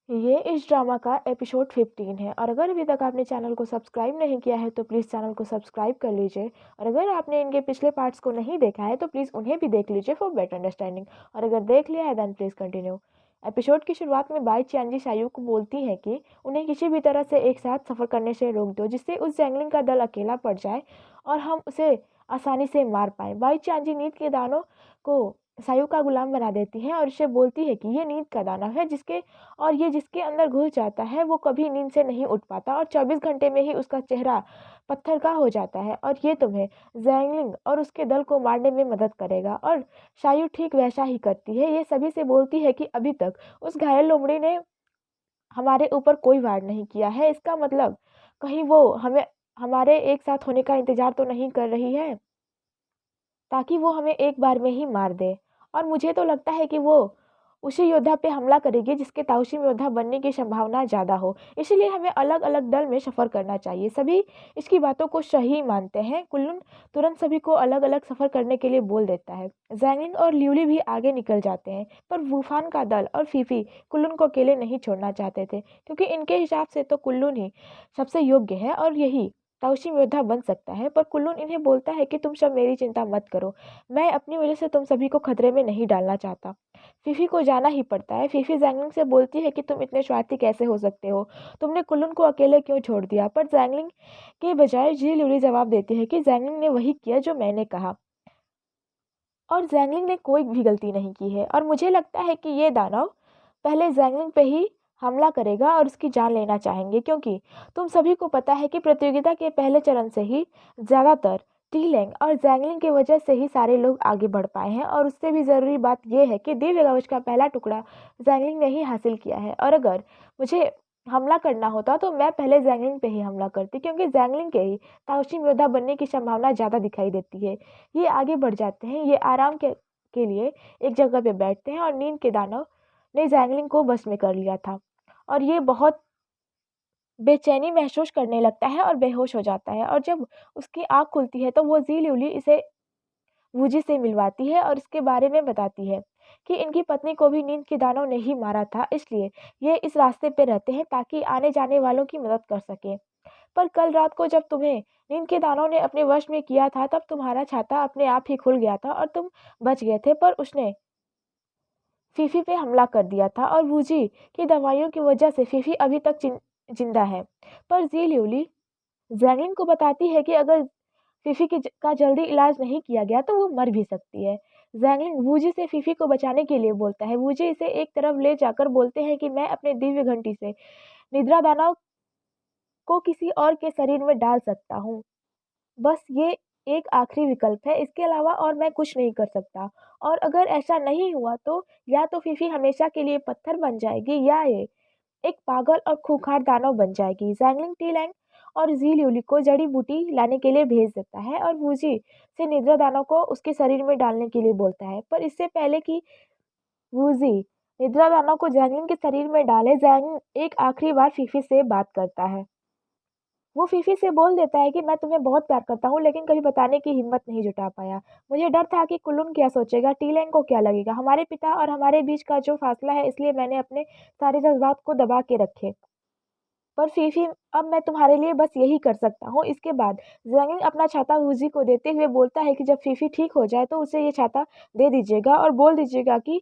ये इस ड्रामा का एपिसोड 15 है और अगर अभी तक आपने चैनल को सब्सक्राइब नहीं किया है तो प्लीज़ चैनल को सब्सक्राइब कर लीजिए और अगर आपने इनके पिछले पार्ट्स को नहीं देखा है तो प्लीज़ उन्हें भी देख लीजिए फॉर बेटर अंडरस्टैंडिंग और अगर देख लिया है देन प्लीज़ कंटिन्यू। एपिसोड की शुरुआत में बाई चियांजी सायू को बोलती है कि उन्हें किसी भी तरह से एक साथ सफ़र करने से रोक दो जिससे उस जैंगलिंग का दल अकेला पड़ जाए और हम उसे आसानी से मार पाएं। बाई चियांजी नींद के दानों को सायू का गुलाम बना देती है और उसे बोलती है कि ये नींद का दाना है जिसके अंदर घुस जाता है वो कभी नींद से नहीं उठ पाता और 24 घंटे में ही उसका चेहरा पत्थर का हो जाता है और ये तुम्हें जैंगलिंग और उसके दल को मारने में मदद करेगा। और शायू ठीक वैसा ही करती है। ये सभी से बोलती है कि अभी तक उस घायल लोमड़ी ने हमारे ऊपर कोई वार नहीं किया है। इसका मतलब कहीं वो हमें हमारे एक साथ होने का इंतजार तो नहीं कर रही है ताकि वो हमें एक बार में ही मार दे। और मुझे तो लगता है कि वो उसी योद्धा पे हमला करेगी जिसके ताउशिम योद्धा बनने की संभावना ज़्यादा हो। इसीलिए हमें अलग अलग दल में सफ़र करना चाहिए। सभी इसकी बातों को सही मानते हैं। कुल्लून तुरंत सभी को अलग अलग सफ़र करने के लिए बोल देता है। जैंगिंग और ल्यूली भी आगे निकल जाते हैं पर वूफान का दल और फीफी कुल्लून को अकेले नहीं छोड़ना चाहते थे क्योंकि इनके हिसाब से तो कुल्लून ही सबसे योग्य है और यही ताउशिम योद्धा बन सकता है। पर कुल्लून इन्हें बोलता है कि तुम सब मेरी चिंता मत करो, मैं अपनी वजह से तुम सभी को खतरे में नहीं डालना चाहता। फीफी को जाना ही पड़ता है। फीफी जैंगलिंग से बोलती है कि तुम इतने स्वार्थी कैसे हो सकते हो, तुमने कुल्लून को अकेले क्यों छोड़ दिया। पर जैंगलिंग के बजाय जी ल्यूली जवाब देती है कि जैंगलिंग ने वही किया जो मैंने कहा और जैंगलिंग ने कोई भी गलती नहीं की है और मुझे लगता है कि ये दानव पहले जैंगलिंग पे ही हमला करेगा और उसकी जान लेना चाहेंगे क्योंकि तुम सभी को पता है कि प्रतियोगिता के पहले चरण से ही ज़्यादातर टीलैंग और जैंगलिंग की वजह से ही सारे लोग आगे बढ़ पाए हैं और उससे भी ज़रूरी बात यह है कि दिव्य कवच का पहला टुकड़ा जैंगलिंग ने ही हासिल किया है। और अगर मुझे हमला करना होता तो मैं पहले जैंगलिंग पे ही हमला करती क्योंकि जैंगलिंग के ही ताउशिम योद्धा बनने की संभावना ज़्यादा दिखाई देती है। ये आगे बढ़ जाते हैं। ये आराम के लिए एक जगह पे बैठते हैं और नींद के दानव ने जैंगलिंग को बस में कर लिया था और ये बहुत बेचैनी महसूस करने लगता है और बेहोश हो जाता है। और जब उसकी आँख खुलती है तो वो जी ल्यूली इसे वूजी से मिलवाती है और इसके बारे में बताती है कि इनकी पत्नी को भी नींद के दानों ने ही मारा था, इसलिए ये इस रास्ते पे रहते हैं ताकि आने जाने वालों की मदद कर सकें। पर कल रात को जब तुम्हें नींद के दानों ने अपने वश में किया था तब तुम्हारा छाता अपने आप ही खुल गया था और तुम बच गए थे। पर उसने फीफी पे हमला कर दिया था और वूजी की दवाइयों की वजह से फीफी अभी तक जिंदा है। पर जी ल्यूली जैंगलिन को बताती है कि अगर फीफी का जल्दी इलाज नहीं किया गया तो वो मर भी सकती है। जैंगलिन वूजी से फीफी को बचाने के लिए बोलता है। वूजी इसे एक तरफ ले जाकर बोलते हैं कि मैं अपने दिव्य घंटी से निद्रा दानव को किसी और के शरीर में डाल सकता हूँ। बस ये एक आखिरी विकल्प है, इसके अलावा और मैं कुछ नहीं कर सकता। और अगर ऐसा नहीं हुआ तो या तो फीफी हमेशा के लिए पत्थर बन जाएगी या ये एक पागल और खूंखार दानव बन जाएगी। जैंगलिंग टीलैंग और जी ल्यूली को जड़ी बूटी लाने के लिए भेज देता है और वूजी से निद्रा दानव को उसके शरीर में डालने के लिए बोलता है। पर इससे पहले कि वूजी निद्रा दानव को जैंगलिंग के शरीर में डाले, जैंग एक आखिरी बार फीफी से बात करता है। वो फीफी से बोल देता है कि मैं तुम्हें बहुत प्यार करता हूँ लेकिन कभी बताने की हिम्मत नहीं जुटा पाया। मुझे डर था कि कुल्लून क्या सोचेगा, टीलैंग को क्या लगेगा, हमारे पिता और हमारे बीच का जो फासला है, इसलिए मैंने अपने सारे जज्बात को दबा के रखे। पर फीफी अब मैं तुम्हारे लिए बस यही कर सकता हूँ। इसके बाद जैंगिंग अपना छाता वूजी को देते हुए बोलता है कि जब फीफी ठीक हो जाए तो उसे ये छाता दे दीजिएगा और बोल दीजिएगा कि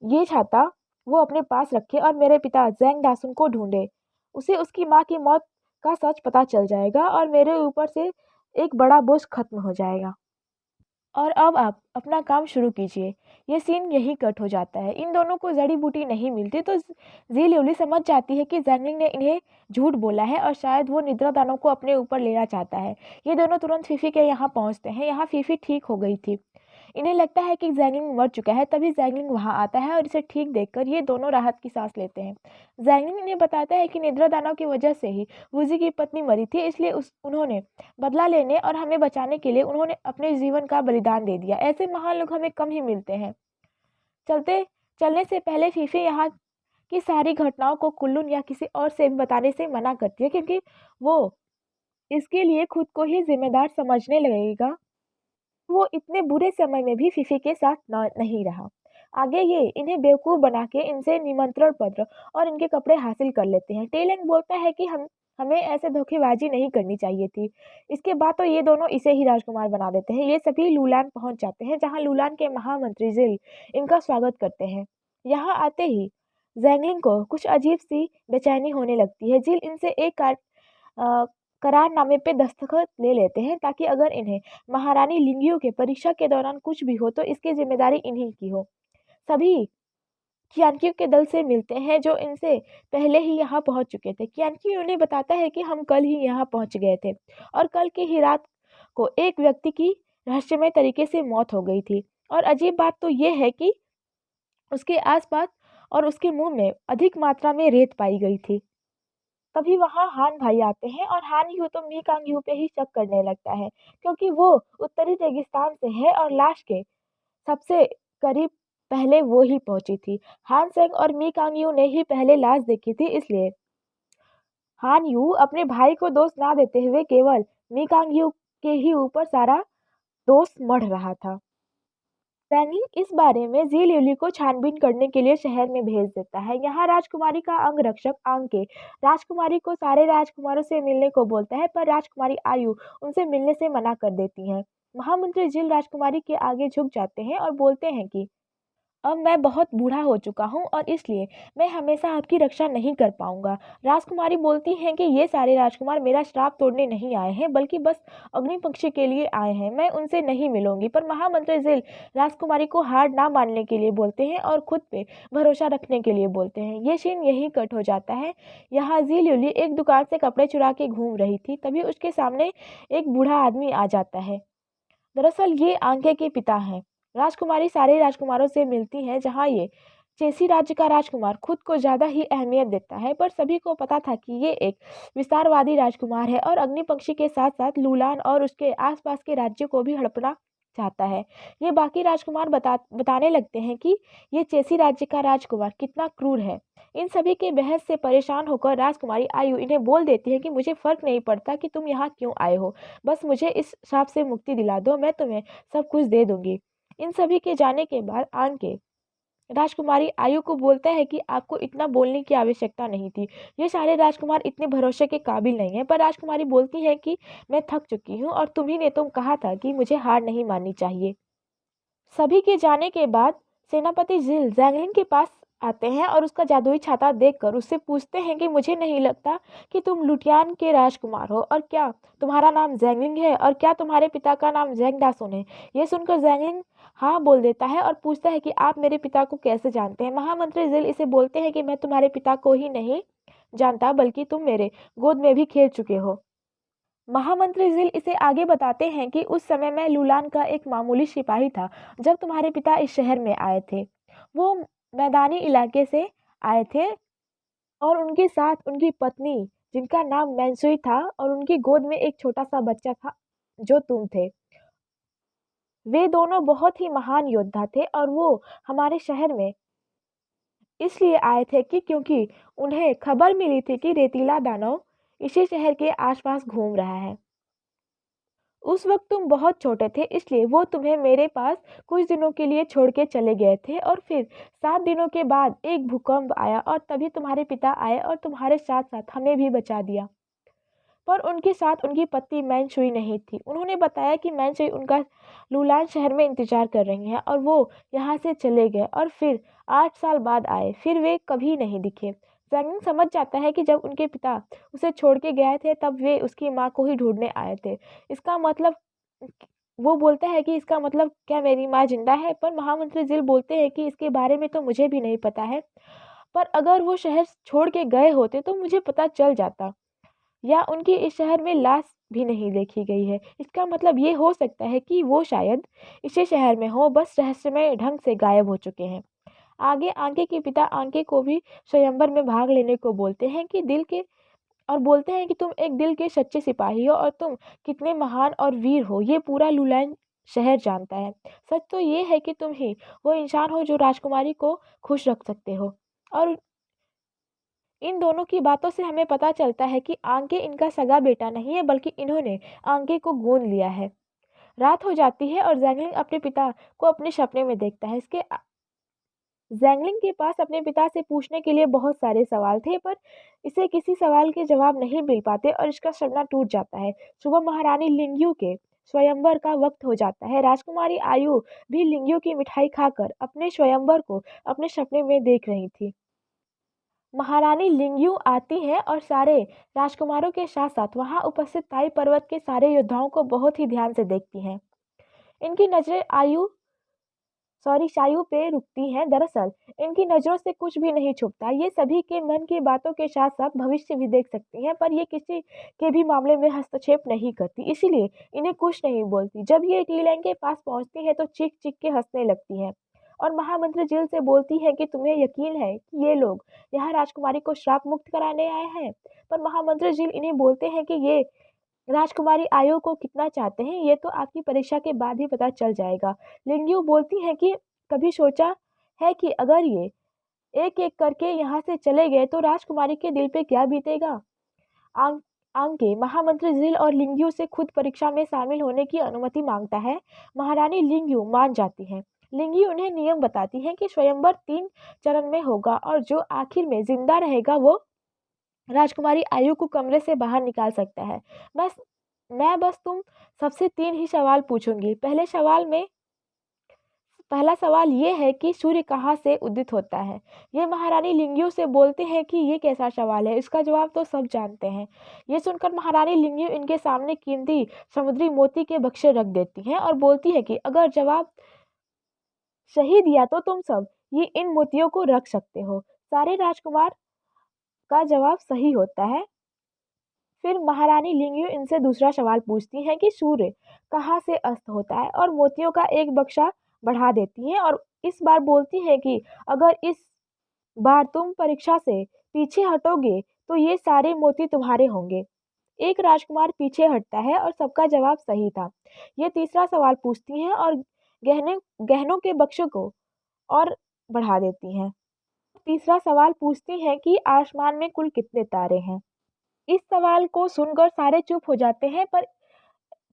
ये छाता वो अपने पास रखे और मेरे पिता जैंग दासुन को ढूंढे। उसे उसकी माँ की मौत का सच पता चल जाएगा और मेरे ऊपर से एक बड़ा बोझ खत्म हो जाएगा। और अब आप अपना काम शुरू कीजिए। ये सीन यहीं कट हो जाता है। इन दोनों को जड़ी बूटी नहीं मिलती तो जी ल्यूली समझ जाती है कि जैंगलिंग ने इन्हें झूठ बोला है और शायद वो निद्रा दानों को अपने ऊपर लेना चाहता है। ये दोनों तुरंत फीफी के यहाँ पहुँचते हैं। यहाँ फीफी ठीक हो गई थी। इन्हें लगता है कि जैंगलिंग मर चुका है। तभी जैंगलिंग वहां आता है और इसे ठीक देखकर ये दोनों राहत की सांस लेते हैं। जैंगलिंग इन्हें बताता है कि निद्रा दानव की वजह से ही वूजी की पत्नी मरी थी, इसलिए उन्होंने बदला लेने और हमें बचाने के लिए उन्होंने अपने जीवन का बलिदान दे दिया। ऐसे महान लोग हमें कम ही मिलते हैं। चलते चलने से पहले फीफी यहाँ की सारी घटनाओं को कुल्लून या किसी और से भी बताने से मना करती है क्योंकि वो इसके लिए खुद को ही जिम्मेदार समझने लगेगा। वो इतने बुरे समय में भी फीफी के साथ नहीं रहा। आगे ये इन्हें बेवकूफ़ बना के इनसे निमंत्रण पत्र और इनके कपड़े हासिल कर लेते हैं। टेलन बोलता है कि हमें ऐसे धोखेबाजी नहीं करनी चाहिए थी। इसके बाद तो ये दोनों इसे ही राजकुमार बना देते हैं। ये सभी लूलान पहुंच जाते हैं, जहां लूलान के महामंत्री जिल इनका स्वागत करते हैं। यहाँ आते ही जैंगलिंग को कुछ अजीब सी बेचैनी होने लगती है। जिल इनसे एक अ, करारनामे पे दस्तखत ले लेते हैं, ताकि अगर इन्हें महारानी लिंगियो के परीक्षा के दौरान कुछ भी हो तो इसकी जिम्मेदारी इन्हीं की हो। सभी कियानक्यू के दल से मिलते हैं, जो इनसे पहले ही यहाँ पहुंच चुके थे। कियानक्यू उन्हें बताता है कि हम कल ही यहाँ पहुंच गए थे और कल की ही रात को एक व्यक्ति की रहस्यमय तरीके से मौत हो गई थी। और अजीब बात तो ये है कि उसके आसपास और उसके मुंह में अधिक मात्रा में रेत पाई गई थी। तभी वहाँ हान भाई आते हैं और हान यू तो मी कांग यू पे ही शक करने लगता है, क्योंकि वो उत्तरी रेगिस्तान से है और लाश के सबसे करीब पहले वो ही पहुंची थी। हान सेंग और मी कांग यू ने ही पहले लाश देखी थी, इसलिए हान यू अपने भाई को दोष ना देते हुए केवल मी कांग यू के ही ऊपर सारा दोष मढ़ रहा था। सैनी इस बारे में जी लिली को छानबीन करने के लिए शहर में भेज देता है। यहाँ राजकुमारी का अंगरक्षक आंके राजकुमारी को सारे राजकुमारों से मिलने को बोलता है, पर राजकुमारी आयु उनसे मिलने से मना कर देती है। महामंत्री जिल राजकुमारी के आगे झुक जाते हैं और बोलते हैं कि अब मैं बहुत बूढ़ा हो चुका हूँ और इसलिए मैं हमेशा आपकी रक्षा नहीं कर पाऊंगा। राजकुमारी बोलती हैं कि ये सारे राजकुमार मेरा श्राप तोड़ने नहीं आए हैं, बल्कि बस अग्नि पक्षी के लिए आए हैं। मैं उनसे नहीं मिलूंगी। पर महामंत्री जिल राजकुमारी को हार ना मानने के लिए बोलते हैं और खुद पे भरोसा रखने के लिए बोलते हैं। ये सीन यही कट हो जाता है। यहाँ जी ल्यूली एक दुकान से कपड़े चुरा के घूम रही थी, तभी उसके सामने एक बूढ़ा आदमी आ जाता है। दरअसल ये आंके के पिता हैं। राजकुमारी सारे राजकुमारों से मिलती है, जहाँ ये चेसी राज्य का राजकुमार खुद को ज़्यादा ही अहमियत देता है, पर सभी को पता था कि ये एक विस्तारवादी राजकुमार है और अग्निपक्षी के साथ साथ लूलान और उसके आसपास के राज्यों को भी हड़पना चाहता है। ये बाकी राजकुमार बताने लगते हैं कि ये चेसी राज्य का राजकुमार कितना क्रूर है। इन सभी के बहस से परेशान होकर राजकुमारी आयु इन्हें बोल देती है कि मुझे फर्क नहीं पड़ता कि तुम यहाँ क्यों आए हो, बस मुझे इस श्राप से मुक्ति दिला दो, मैं तुम्हें सब कुछ दे दूंगी। इन सभी के जाने के बाद आन के राजकुमारी आयु को बोलता है कि आपको इतना बोलने की आवश्यकता नहीं थी। ये सारे राजकुमार इतने भरोसे के काबिल नहीं हैं। पर राजकुमारी बोलती है कि मैं थक चुकी हूँ और तुम्ही ने तो कहा था कि मुझे हार नहीं माननी चाहिए। सभी के जाने के बाद सेनापति जिल जैंगलिन के पास आते हैं और उसका जादुई छाता देखकर उससे पूछते हैं कि मुझे नहीं लगता कि तुम लुटियान के राजकुमार हो, और क्या तुम्हारा नाम जैंगलिंग है, और क्या तुम्हारे पिता का नाम जैंगडासुन है। ये सुनकर जैंगलिंग हाँ बोल देता है और पूछता है कि आप मेरे पिता को कैसे जानते हैं। महामंत्री जिल इसे बोलते हैं कि मैं तुम्हारे पिता को ही नहीं जानता, बल्कि तुम मेरे गोद में भी खेल चुके हो। महामंत्री जिल इसे आगे बताते हैं कि उस समय मैं लूलान का एक मामूली सिपाही था जब तुम्हारे पिता इस शहर में आए थे। वो मैदानी इलाके से आए थे और उनके साथ उनकी पत्नी, जिनका नाम मैंसुई था, और उनकी गोद में एक छोटा सा बच्चा था जो तुम थे। वे दोनों बहुत ही महान योद्धा थे और वो हमारे शहर में इसलिए आए थे कि क्योंकि उन्हें खबर मिली थी कि रेतीला दानव इसी शहर के आसपास घूम रहा है। उस वक्त तुम बहुत छोटे थे, इसलिए वो तुम्हें मेरे पास कुछ दिनों के लिए छोड़ के चले गए थे, और फिर 7 दिनों के बाद एक भूकंप आया और तभी तुम्हारे पिता आए और तुम्हारे साथ साथ हमें भी बचा दिया। पर उनके साथ उनकी पत्नी मैनशुई नहीं थी। उन्होंने बताया कि मैनशुई उनका लूलान शहर में इंतजार कर रही हैं और वो यहाँ से चले गए और फिर 8 साल बाद आए, फिर वे कभी नहीं दिखे। जैंगिंग समझ जाता है कि जब उनके पिता उसे छोड़ के गए थे तब वे उसकी माँ को ही ढूंढने आए थे। इसका मतलब वो बोलता है कि इसका मतलब क्या मेरी माँ जिंदा है। पर महामंत्री जिल बोलते हैं कि इसके बारे में तो मुझे भी नहीं पता है, पर अगर वो शहर छोड़ के गए होते तो मुझे पता चल जाता, या उनकी इस शहर में लाश भी नहीं देखी गई है। इसका मतलब ये हो सकता है कि वो शायद इसी शहर में हो, बस रहस्यमय ढंग से गायब हो चुके हैं। आगे आंके के पिता आंके को भी स्वयंवर में भाग लेने को बोलते हैं कि दिल के और बोलते हैं कि तुम एक दिल के सच्चे सिपाही हो और तुम कितने महान और वीर हो ये पूरा लुलैन शहर जानता है। सच तो ये है कि तुम ही वो इंसान हो जो राजकुमारी को खुश रख सकते हो। और इन दोनों की बातों से हमें पता चलता है कि आंके इनका सगा बेटा नहीं है, बल्कि इन्होंने आंके को गोद लिया है। रात हो जाती है और जैंगलिंग अपने पिता को अपने सपने में देखता है। ज़ैंगलिंग के पास अपने पिता से पूछने के लिए बहुत सारे सवाल थे, पर इसे किसी सवाल के जवाब नहीं मिल पाते और इसका सपना टूट जाता है। सुबह महारानी लिंगयू के स्वयंवर का वक्त हो जाता है। राजकुमारी आयु भी लिंगयू की मिठाई खाकर अपने स्वयंवर को अपने सपने में देख रही थी। महारानी लिंगयू आती है और सारे राजकुमारों के साथ-साथ वहां उपस्थित ताई पर्वत के सारे योद्धाओं को बहुत ही ध्यान से देखती हैं। इनकी नज़रें शायु पे रुकती हैं। दरअसल इनकी नज़रों से कुछ भी नहीं छुपता। ये सभी के मन की बातों के साथ-साथ भविष्य भी देख सकती हैं, पर ये किसी के भी मामले में हस्तक्षेप नहीं करती, इसीलिए इन्हें कुछ नहीं बोलती। जब ये टी-लैंग के पास पहुंचती हैं तो चीख-चीख के हंसने लगती हैं और महामंत्री जिल से बोलती हैं कि तुम्हें यकीन है कि ये लोग यहाँ राजकुमारी को श्राप मुक्त कराने आए हैं? पर महामंत्री जिल इन्हें बोलते हैं कि ये राजकुमारी आयु को कितना चाहते हैं, ये तो आपकी परीक्षा के बाद ही पता चल जाएगा। लिंगयू बोलती हैं कि कभी सोचा है कि अगर ये एक-एक करके यहाँ से चले गए तो राजकुमारी के दिल पे क्या बीतेगा? आंग आंके महामंत्री जिल और लिंगयू से खुद परीक्षा में शामिल होने की अनुमति मांगता है। महारानी लिंगयू मान जाती हैं। लिंगयू उन्हें नियम बताती हैं कि स्वयंवर 3 चरण में होगा और जो आखिर में जिंदा रहेगा वो राजकुमारी आयु को कमरे से बाहर निकाल सकता है। बस मैं बस तुम सबसे 3 ही सवाल पूछूंगी। पहला सवाल ये है कि सूर्य कहाँ से उदित होता है? ये महारानी लिंगयू से बोलते हैं कि ये कैसा सवाल है, इसका जवाब तो सब जानते हैं। ये सुनकर महारानी लिंगयू इनके सामने कीमती समुद्री मोती के बक्से रख देती हैं और बोलती है कि अगर जवाब सही दिया तो तुम सब ये इन मोतियों को रख सकते हो। सारे राजकुमार का जवाब सही होता है। फिर महारानी लिंगयू इनसे दूसरा सवाल पूछती हैं कि सूर्य कहाँ से अस्त होता है और मोतियों का एक बक्सा बढ़ा देती हैं और इस बार बोलती हैं कि अगर इस बार तुम परीक्षा से पीछे हटोगे तो ये सारे मोती तुम्हारे होंगे। एक राजकुमार पीछे हटता है और सबका जवाब सही था। ये तीसरा सवाल पूछती हैं और गहनों के बक्सों को और बढ़ा देती हैं। तीसरा सवाल पूछती हैं कि आसमान में कुल कितने तारे हैं। इस सवाल को सुनकर सारे चुप हो जाते हैं, पर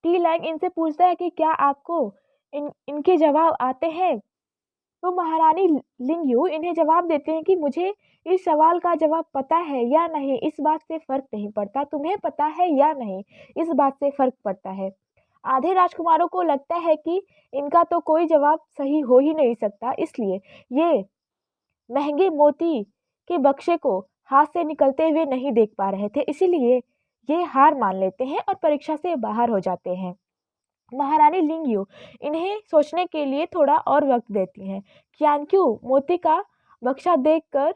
टी लैंग इनसे पूछता है कि क्या आपको इनके जवाब आते हैं? तो महारानी लिंगयू इन्हें जवाब देते हैं कि मुझे इस सवाल का जवाब पता है या नहीं, इस बात से फर्क नहीं पड़ता। तुम्हें पता है या नहीं, इस बात से फर्क पड़ता है। आधे राजकुमारों को लगता है कि इनका तो कोई जवाब सही हो ही नहीं सकता, इसलिए ये महंगे मोती के बक्से को हाथ से निकलते हुए नहीं देख पा रहे थे, इसीलिए ये हार मान लेते हैं और परीक्षा से बाहर हो जाते हैं। महारानी लिंगयू इन्हें सोचने के लिए थोड़ा और वक्त देती हैं। क्यानक्यू मोती का बक्सा देखकर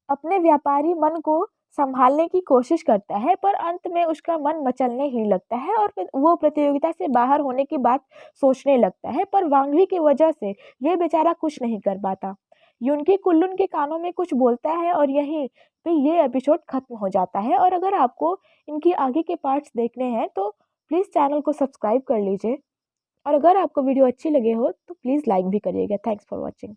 अपने व्यापारी मन को संभालने की कोशिश करता है, पर अंत में उसका मन मचलने ही लगता है और फिर वो प्रतियोगिता से बाहर होने की बात सोचने लगता है, पर वांगवी की वजह से ये बेचारा कुछ नहीं कर पाता। युनकी कुल्लून के कानों में कुछ बोलता है और यहीं पे ये एपिसोड खत्म हो जाता है। और अगर आपको इनकी आगे के पार्ट्स देखने हैं तो प्लीज़ चैनल को सब्सक्राइब कर लीजिए और अगर आपको वीडियो अच्छी लगे हो तो प्लीज़ लाइक भी करिएगा। Thanks for watching.